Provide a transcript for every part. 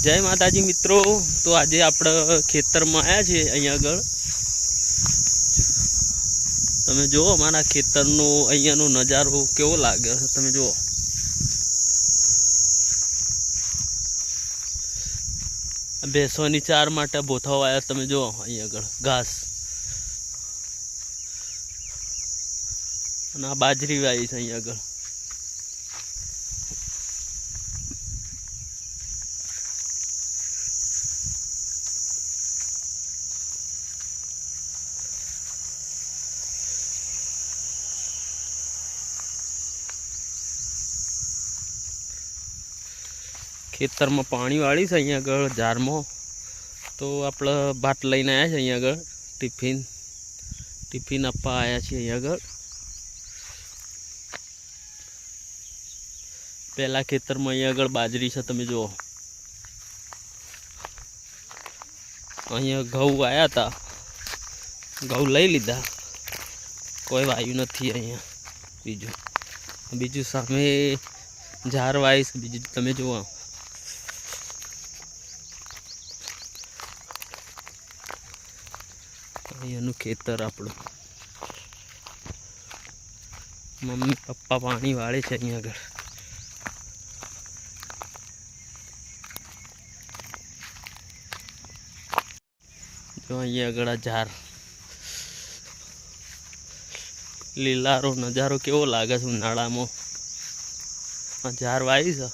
जय माताजी मित्रों। तो आज आप खेतर में आया छे अहीं आगळ तमे जो अमारा खेतरनो अहींयानो नजारो केवो लागे तमे जो। भैंसोनी चार माटे बोथाओ आया तमे जो अहीं आगळ घास अने आ बाजरी वाई छे अहीं आगळ। खेतर में पानी वाली से अहीं आगळ जार में। तो आपणे भात लईने आया छे अहीं आगळ टिफिन आपवा आया छे अहीं आगळ। पहला खेतर में अहीं आगळ बाजरी छे तमे जुओ। अहीं घऊं आया था, घऊं लई लीधा, कोई वायु नहीं अहीं। बीजू सामे झार वाईस बीजू तमे जुओ। अहींयानुं खेतर आपणुं। मम्मी पप्पा पाणी वाळे छे अहीं आगळ। जो अहीं आगळ झार લીલારો नजारो केवो लागे छे उनाळामां। आ झार वाई छे।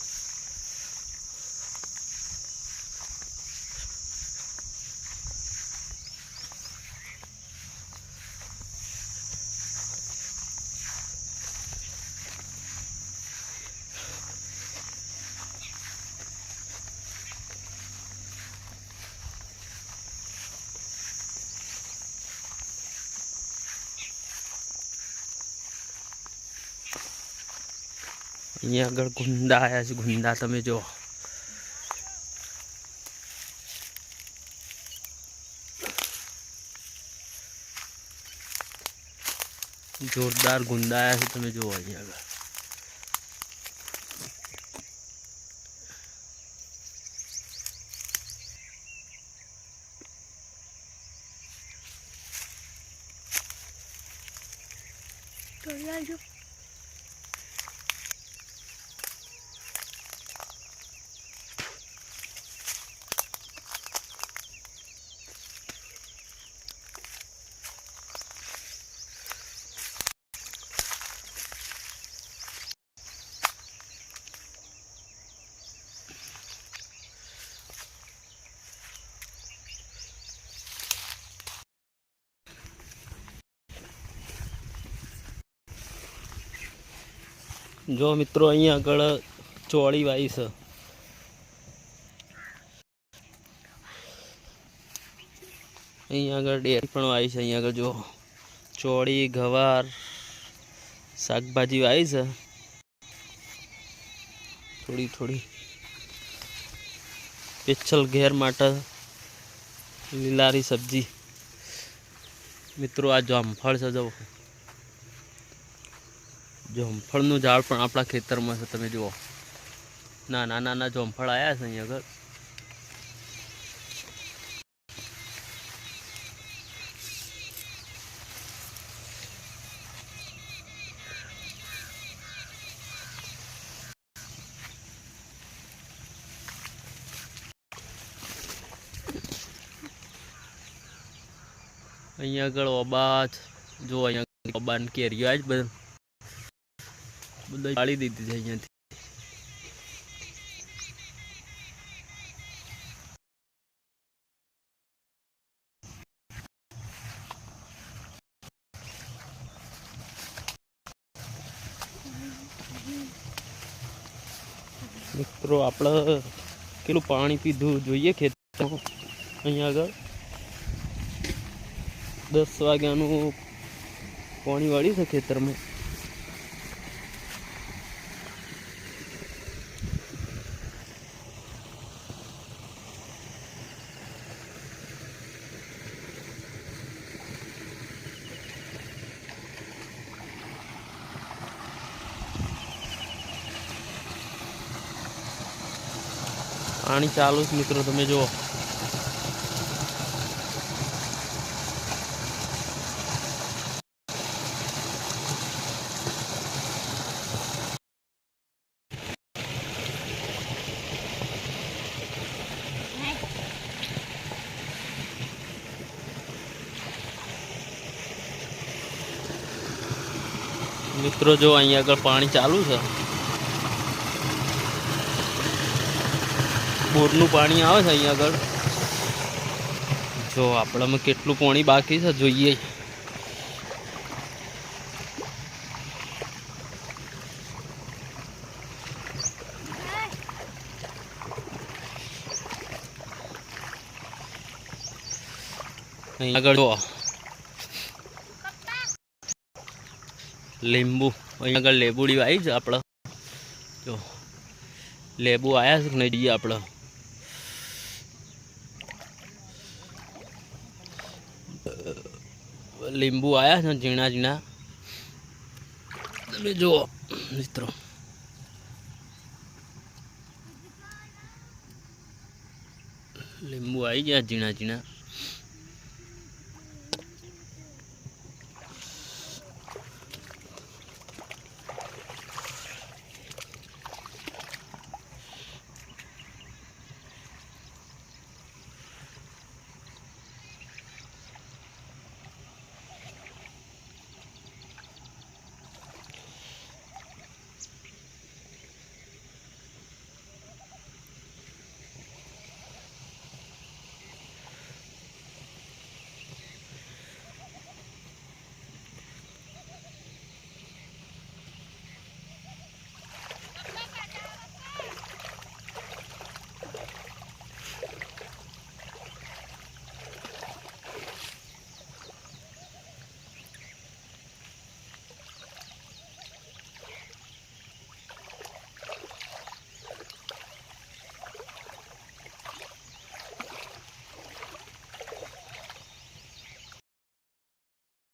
अहीं आगळ गुंडा आया छे, गुंडा तमे जो। जोरदार गुंडा आया छे तमे जो अहीं आगळ। जो मित्रों अहीं आगळ ચોળી वाई छे। अहीं आगळ डेरी पण वाई छे। अहीं आगळ जो ચોળી गवार शाकभाजी वाई छे थोड़ी थोड़ी स्पेशल घेर माटे લીલારી सब्जी। मित्रों आ जामफळ छे जो जामफळनुं झाड़ पण आपणा खेतरमां छे तमे जुओ। नाना नाना जामफळ आया छे अहीं आगळ। अहीं आगळ ओबा जो अहीं ओबानी केरीओ आज बधी वाળી દીધી છે અહીંયાથી। मित्रों આપણે કેટલું પાણી પીધું જોઈએ ખેતરમાં। અહીં આગળ 10 વાગ્યાનું પાણી વાળી છે ખેતરમાં। પાણી ચાલુ છે મિત્રો, તમે જુઓ. મિત્રો જો અહીંયા આગળ પાણી ચાલુ છે. બોરનું પાણી આવે છે અહીંયા આગળ. જો આપણામાં કેટલું પાણી બાકી છે જોઈએ. અહીંયા આગળ જો લીંબુ, અહીંયા આગળ લેબુડી આવી છે આપણે. જો લેબુ આવ્યા છે કે નહીં જઈએ આપણે. લીંબુ આવ્યા છે ઝીણા ઝીણા, તમે જુઓ મિત્રો. લીંબુ આવી ગયા ઝીણા ઝીણા.